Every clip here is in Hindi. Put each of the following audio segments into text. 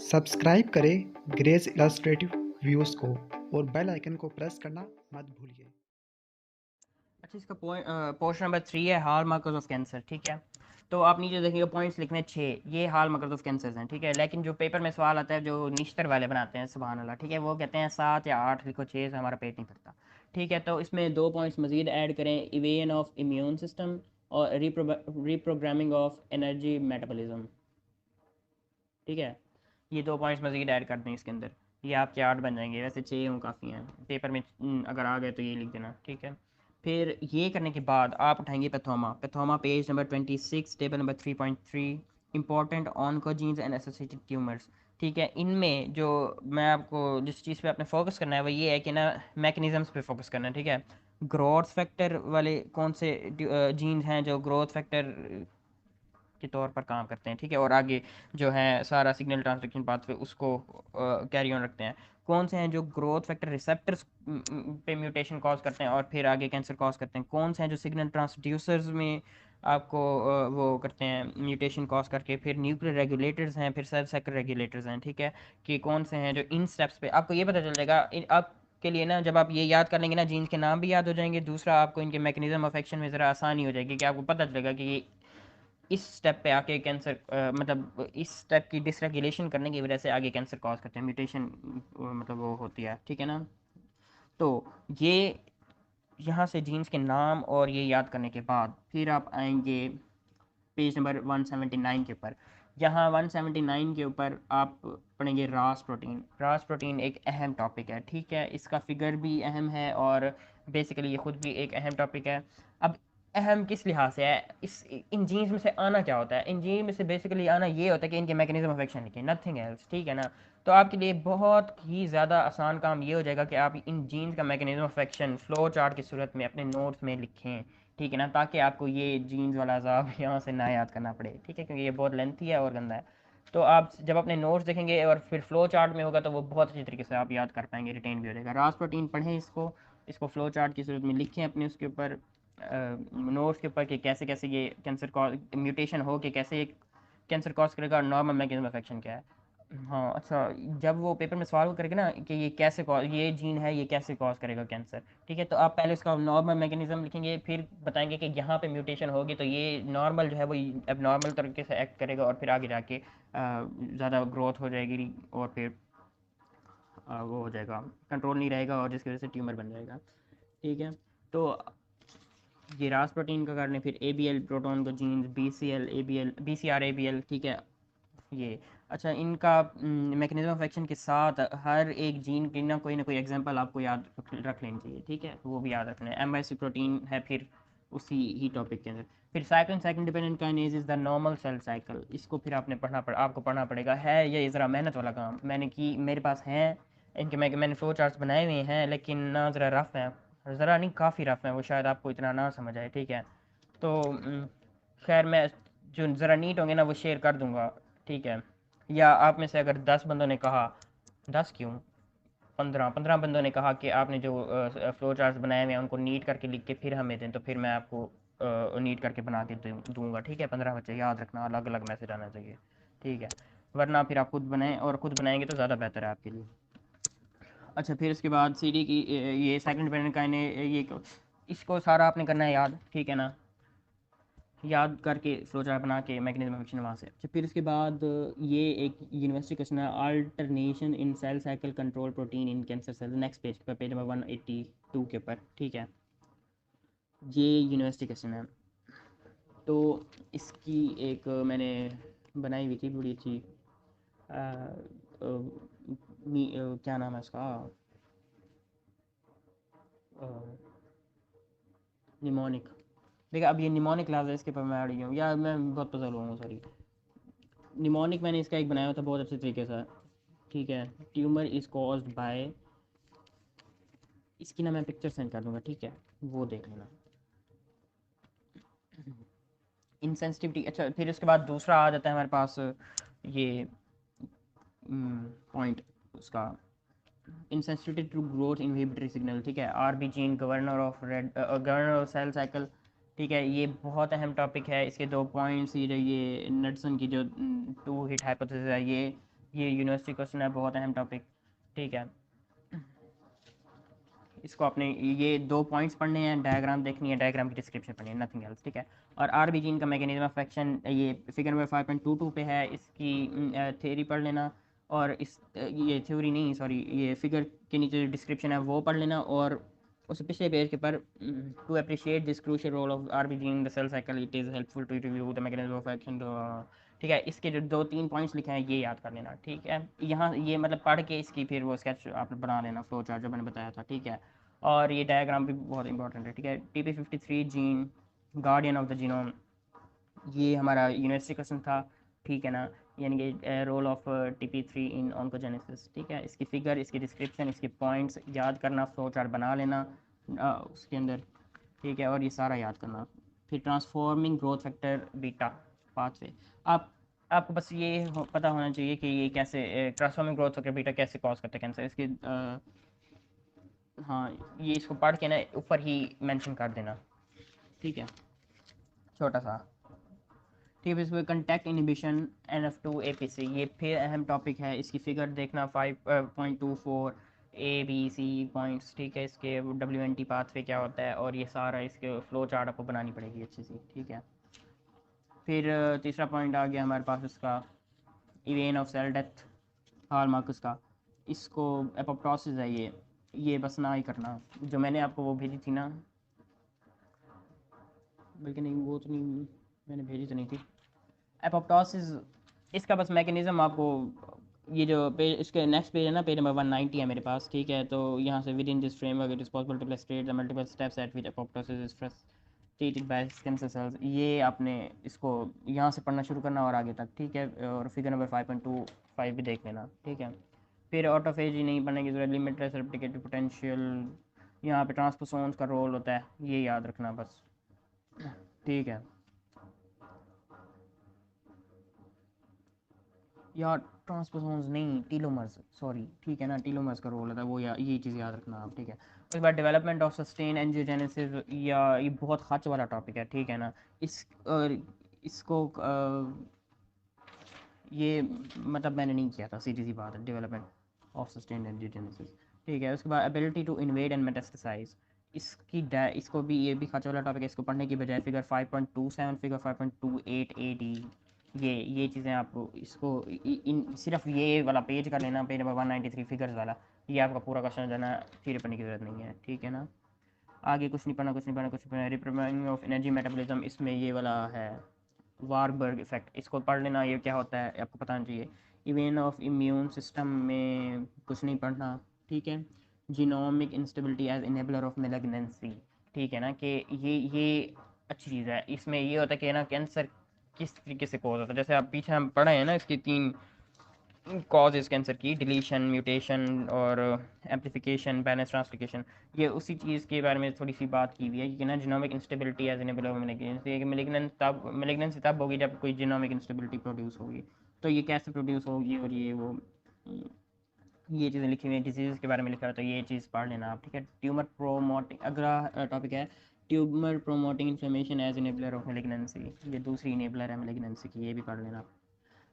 सब्सक्राइब करें ग्रेस इलस्ट्रेटिव व्यूज़ को और बेल आइकन को प्रेस करना मत भूलिए। अच्छा, इसका पोर्शन नंबर 3 है हाल मार्कर्स ऑफ कैंसर। ठीक है, तो आप नीचे देखिएगा पॉइंट्स लिखने 6, ये हाल मार्कर्स ऑफ कैंसर हैं। ठीक है, लेकिन जो पेपर में सवाल आता है जो निश्तर वाले बनाते हैं सुभान अल्लाह, ठीक है, वो कहते हैं 7 या 8 लिखो, 6 से हमारा पेट नहीं भरता। ठीक है, तो इसमें 2 पॉइंट्स मजीद ऐड करें, इवेन ऑफ इम्यून सिस्टम और रिप्रोग्रामिंग ऑफ एनर्जी मेटाबॉलिज्म। ठीक है, ये 2 पॉइंट्स मजीद ऐड कर दें इसके अंदर, ये आपके 8 बन जाएंगे। वैसे 6 हूँ काफ़ी हैं, पेपर में अगर आ गए तो ये लिख देना। ठीक है, फिर ये करने के बाद आप उठाएंगे Pathoma. Pathoma page number 26, table number 3.3, important oncogenes and associated tumours. ठीक है, इनमें जो मैं आपको जिस चीज़ पे आपने फोकस करना है वो ये है कि ना मैकेनिज़म्स पे फोकस करना है। ठीक है, ग्रोथ फैक्टर वाले कौन से जीन्स हैं जो ग्रोथ फैक्टर के तौर पर काम करते हैं। ठीक है, और आगे जो है सारा सिग्नल ट्रांसडक्शन पाथवे उसको कैरी ऑन रखते हैं। कौन से हैं जो ग्रोथ फैक्टर रिसेप्टर्स पे म्यूटेशन कॉज करते हैं और फिर आगे कैंसर कॉज करते हैं। कौन से हैं जो सिग्नल ट्रांसड्यूसर्स में आपको वो करते हैं म्यूटेशन कॉज करके। फिर न्यूक्लियर रेगुलेटर्स हैं, फिर सेल साइकिल रेगुलेटर्स हैं। ठीक है, कि कौन से हैं जो इन स्टेप्स पे आपको ये पता चल जाएगा। आप के लिए ना जब आप ये याद कर लेंगे ना, जीन्स के नाम भी याद हो जाएंगे, दूसरा आपको इनके मैकेनिज्म ऑफ एक्शन में ज़रा आसानी हो जाएगी कि आपको पता चलेगा कि ये इस स्टेप पे आके कैंसर मतलब इस स्टेप की डिसरेगुलेशन करने की वजह से आगे कैंसर कॉज करते हैं, म्यूटेशन मतलब वो होती है। ठीक है ना, तो ये यहाँ से जीन्स के नाम और ये याद करने के बाद फिर आप आएंगे पेज नंबर 179 के ऊपर। यहाँ 179 के ऊपर आप पढ़ेंगे रास प्रोटीन। रास प्रोटीन एक अहम टॉपिक है। ठीक है, इसका फिगर भी अहम है और बेसिकली ये खुद भी एक अहम टॉपिक है। अब अहम किस लिहाज से है, इस इन जीन्स में से आना क्या होता है। इन जीन में से बेसिकली आना ये होता है कि इनके मैकेनिज्म ऑफ एक्शन लिखें, नथिंग एल्स। ठीक है ना, तो आपके लिए बहुत ही ज़्यादा आसान काम ये हो जाएगा कि आप इन जीन्स का mechanism of action flow chart की सूरत में अपने नोट्स में लिखें। ठीक है ना, ताकि आपको ये जीन्स वाला अजाब यहाँ से ना याद करना पड़े। ठीक है, क्योंकि ये बहुत लेंथी है और गंदा है। तो आप जब अपने नोट्स देखेंगे और फिर फ्लो चार्ट में होगा तो वो बहुत अच्छी तरीके से आप याद कर पाएंगे, रिटेन भी हो जाएगा। रास प्रोटीन पढ़ें, इसको फ्लो चार्ट की सूरत में लिखें अपने उसके ऊपर नोट्स के ऊपर कि कैसे कैसे ये कैंसर कॉज म्यूटेशन हो कि कैसे ये कैंसर कॉज करेगा और नॉर्मल मैकेनिज्म ऑफ एक्शन क्या है। हाँ अच्छा, जब वो पेपर में सवाल करेगा ना कि ये कैसे कॉज, ये जीन है ये कैसे कॉज करेगा कैंसर। ठीक है, तो आप पहले उसका नॉर्मल मैकेनिज्म लिखेंगे, फिर बताएंगे कि यहाँ पे म्यूटेशन होगी तो ये नॉर्मल जो है वो अब नॉर्मल तरीके से एक्ट करेगा और फिर आगे जाके ज़्यादा ग्रोथ हो जाएगी और फिर वो हो जाएगा, कंट्रोल नहीं रहेगा और जिसकी वजह से ट्यूमर बन जाएगा। ठीक है, तो ये रास प्रोटीन का कारण है। फिर ए बी एल प्रोटोन को genes, B C L A B L, B C R A B L. ठीक है, ये अच्छा, इनका मैकेनिज्म ऑफ एक्शन के साथ हर एक जीन की ना कोई एग्जांपल आपको याद रख लेनी चाहिए। ठीक है, वो भी याद रखना है। एम आई सी प्रोटीन है फिर उसी ही टॉपिक के अंदर। फिर cyclin cyclin dependent kinase is the normal cell cycle. इसको फिर आपको पढ़ना पड़ेगा। है ये ज़रा मेहनत वाला काम, मैंने की मेरे पास हैं इनके मैंने फ्लो चार्ट्स बनाए हुए हैं, लेकिन ना ज़रा रफ़ हैं, ज़रा नहीं काफ़ी रफ़ हैं, वो शायद आपको इतना ना समझ आए। ठीक है, तो खैर मैं जो ज़रा नीट होंगे ना वो शेयर कर दूँगा। ठीक है, या आप में से अगर 10 बंदों ने कहा, 10 क्यों, 15 बंदों ने कहा कि आपने जो फ्लो चार्ट्स बनाए हुए हैं उनको नीट करके लिख के फिर हमें दें, तो फिर मैं आपको नीट करके बना के दूंगा। ठीक है, 15 बच्चे, याद रखना अलग अलग मैसेज आना चाहिए। ठीक है, वरना फिर आप खुद बनाएं, और खुद बनाएंगे तो ज़्यादा बेहतर है आपके लिए। अच्छा, फिर उसके बाद सी डी की ये सेकंड डिपेंडेंट काइने ये इसको सारा आपने करना है याद। ठीक है ना, याद करके फ्लो चार्ट बना के मैकेनिज्म ऑफ एक्शन वहाँ से। अच्छा, फिर उसके बाद ये एक यूनिवर्सिटी क्वेश्चन है, alternation in cell cycle control protein in cancer cell. Next page पर, पेज नंबर 182 के ऊपर। ठीक है, ये यूनिवर्सिटी क्वेश्चन है, तो इसकी एक मैंने बनाई हुई थी बड़ी अच्छी क्या नाम है इसका, निमोनिक। देखा, अब ये निमोनिक लाजा इसके ऊपर मैं अड़ गया हूँ यार, मैं बहुत पजल हुआ हूँ, सॉरी। निमोनिक मैंने इसका एक बनाया हुआ था बहुत अच्छे तरीके से। ठीक है, ट्यूमर इज़ कॉज्ड बाय, इसकी ना मैं पिक्चर सेंड कर दूंगा। ठीक है, वो देख लेना। इनसेंसिटिविटी, अच्छा फिर उसके बाद दूसरा आ जाता है हमारे पास ये पॉइंट उसका, insensitivity to growth inhibitory signal. ठीक है, R B gene governor of red governor of cell cycle. ठीक है, ये बहुत अहम टॉपिक है। इसके 2 पॉइंट्स, ये नटसन की जो 2 हिट हाइपोथेसिस है, ये ये यूनिवर्सिटी क्वेश्चन है, बहुत अहम टॉपिक, ठीक है। इसको आपने ये 2 पॉइंट्स पढ़ने हैं, डायग्राम देखनी है, डायग्राम की डिस्क्रिप्शन पढ़नी है, नथिंग एल्स, ठीक है। और आरबी जीन का मैकेनिज्म ऑफ एक्शन ये फिगर नंबर 5.22 पे है, इसकी थ्योरी पढ़ लेना। और इस ये थ्योरी नहीं, सॉरी, ये फिगर के नीचे जो डिस्क्रिप्शन है वो पढ़ लेना। और उस पिछले पेज के पर to appreciate this crucial role of RB gene in the cell cycle it is helpful to review the mechanism of action, ठीक है। इसके जो 2-3 पॉइंट्स लिखे हैं ये याद कर लेना, ठीक है। यहाँ ये मतलब पढ़ के इसकी फिर वो स्केच आप बना लेना, फ्लो चार्ट जो मैंने बताया था, ठीक है। और ये डायग्राम भी बहुत इंपॉर्टेंट है, ठीक है। TP53 gene, guardian of the genome, ये हमारा यूनिवर्सिटी क्वेश्चन था, ठीक है ना। यानी कि role of TP3 in oncogenesis, ठीक है। इसकी फिगर, इसकी डिस्क्रिप्शन, इसके पॉइंट्स याद करना, फ्लो चार्ट बना लेना उसके अंदर, ठीक है। और ये सारा याद करना। फिर transforming growth factor beta pathway, आप आपको बस ये पता होना चाहिए कि ये कैसे ट्रांसफॉर्मिंग ग्रोथ फैक्टर बीटा कैसे कॉज करता है कैंसर, इसके हाँ, ये इसको पढ़ के ना ऊपर ही मेंशन कर देना, ठीक है, छोटा सा, ठीक है। इसमें कंटैक्ट इनहिबिशन NF2 APC, ये फिर अहम टॉपिक है। इसकी फिगर देखना 5.24 ABC पॉइंट्स, ठीक है। इसके WNT पाथवे क्या होता है, और ये सारा इसके फ्लो चार्ट आपको बनानी पड़ेगी अच्छी सी, ठीक है। फिर तीसरा पॉइंट आ गया हमारे पास इसका even of cell death, hallmarks का, इसको एपोप्टोसिस है ये बस ना ही करना, जो मैंने आपको वो भेजी थी ना, बल्कि नहीं, वो तो नहीं, मैंने भेजी तो नहीं थी। एपोप्टोसिस, इसका बस मैकेनिज्म आपको, ये जो पेज, इसके नेक्स्ट पेज है ना, पेज नंबर 190 है मेरे पास, ठीक है। तो यहाँ से within this framework it is possible to illustrate the multiple steps at which apoptosis is treated by cancer cells, ये आपने इसको यहाँ से पढ़ना शुरू करना और आगे तक, ठीक है। और फिगर नंबर 5.25 भी देख लेना, ठीक है। फिर ऑटोफेजी नहीं पढ़ने की जरूरत, लिमिटलेस रेप्लिकेटिव पोटेंशियल, यहाँ पे ट्रांसपोसोन्स का रोल होता है, ये याद रखना बस, ठीक है। या ट्रांसपोसोन्स नहीं, टीलोमर्स, सॉरी, ठीक है ना, टीलोमर्स का रोल होता है वो, या ये चीज़ याद रखना आप, ठीक है। उसके बाद डेवलपमेंट ऑफ सस्टेन एंजियोजेनेसिस, या ये बहुत खर्च वाला टॉपिक है, ठीक है ना। इस इसको ये मतलब मैंने नहीं किया था, सीधी सी बात है, डेवलपमेंट ऑफ सस्टेन एंजियोजेनेसिस, ठीक है। उसके बाद ability to invade and metastasize, इसको भी, ये भी खर्च वाला टॉपिक है, इसको पढ़ने की बजाय फिगर 5.27, फिगर 5.28 AD, ये चीज़ें आपको इसको इन सिर्फ ये वाला पेज कर लेना, पेज नंबर 193 फिगर्स वाला, ये आपका पूरा क्वेश्चन जाना, फिर पढ़ने की जरूरत नहीं है, ठीक है ना। आगे कुछ नहीं पढ़ना, कुछ नहीं पढ़ना, कुछ नहीं पढ़ना। रिप्रोग्रामिंग ऑफ एनर्जी मेटाबॉलिज्म, इसमें ये वाला है वारबर्ग इफेक्ट, इसको पढ़ लेना, ये क्या होता है आपको पता होना चाहिए। इवेंट ऑफ इम्यून सिस्टम में कुछ नहीं पढ़ना, ठीक है। Genomic instability as enabler of malignancy, ठीक है ना, कि ये अच्छी चीज़ है। इसमें ये होता है कि ना कैंसर किस तरीके से कॉज होता है, जैसे आप पीछे हम पढ़े हैं ना, इसकी 3 कॉजेज कैंसर की, डिलीशन, म्यूटेशन और एम्प्लीफिकेशन, बैलेंस ट्रांसलोकेशन, ये उसी चीज़ के बारे में थोड़ी सी बात की हुई है कि ना genomic instability as enabler of malignancy तब होगी जब कोई जीनोमिक इंस्टेबिलिटी प्रोड्यूस होगी। तो ये कैसे प्रोड्यूस होगी, और ये वो ये चीज़ें लिखी हुई हैं, डिजीज़ के बारे में लिखा है, तो ये चीज़ पढ़ लेना आप, ठीक है। ट्यूमर प्रोमोटिंग, अगला टॉपिक है tumour promoting inflammation as enabler of malignancy, ये दूसरी इनेबलर है मेलिग्नेंसी की, ये भी पढ़ लेना।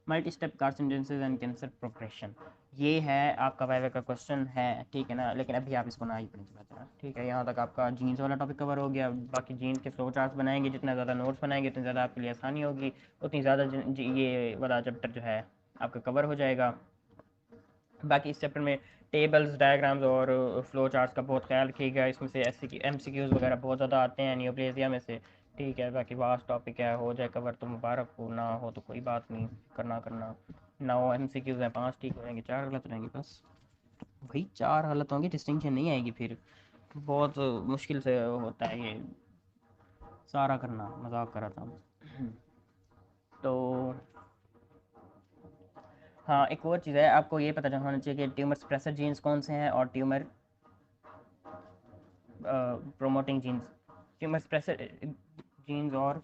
Multi step carcinogenesis and cancer progression, ये है आपका वाइवा का क्वेश्चन है, ठीक है ना, लेकिन अभी आप इसको ना ही पढ़ेंगे बेहतर है, ठीक है। यहाँ तक आपका जीन्स वाला टॉपिक कवर हो गया, बाकी जीन्स के फ्लो चार्ट्स बनाएंगे, जितना ज़्यादा नोट्स बनाएंगे उतनी ज़्यादा आपके लिए आसानी होगी, उतनी ज़्यादा ये वाला चैप्टर जो है आपका कवर हो जाएगा। बाकी इस चैप्टर में टेबल्स, डायग्राम्स और फ्लो चार्ट्स का बहुत ख्याल रखिएगा, इसमें से MCQs वगैरह बहुत ज़्यादा आते हैं नियोप्लेजिया में से, ठीक है। बाकी वास्ट टॉपिक है, हो जाए कवर तो मुबारक हो, ना हो तो कोई बात नहीं, करना 9 MCQs हैं, 5 ठीक हो जाएंगे, 4 गलत रहेंगे बस, भाई 4 गलत होंगे, डिस्टिंक्शन नहीं आएगी फिर, बहुत मुश्किल से होता है ये सारा करना, मजाक कर रहा था। तो हाँ, एक और चीज़ है, आपको ये पता होना चाहिए कि ट्यूमर सप्रेसर जीन्स कौन से हैं और tumour promoting genes, tumour suppressor genes और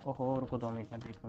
ओहो रुको 2 मिनट में देखो,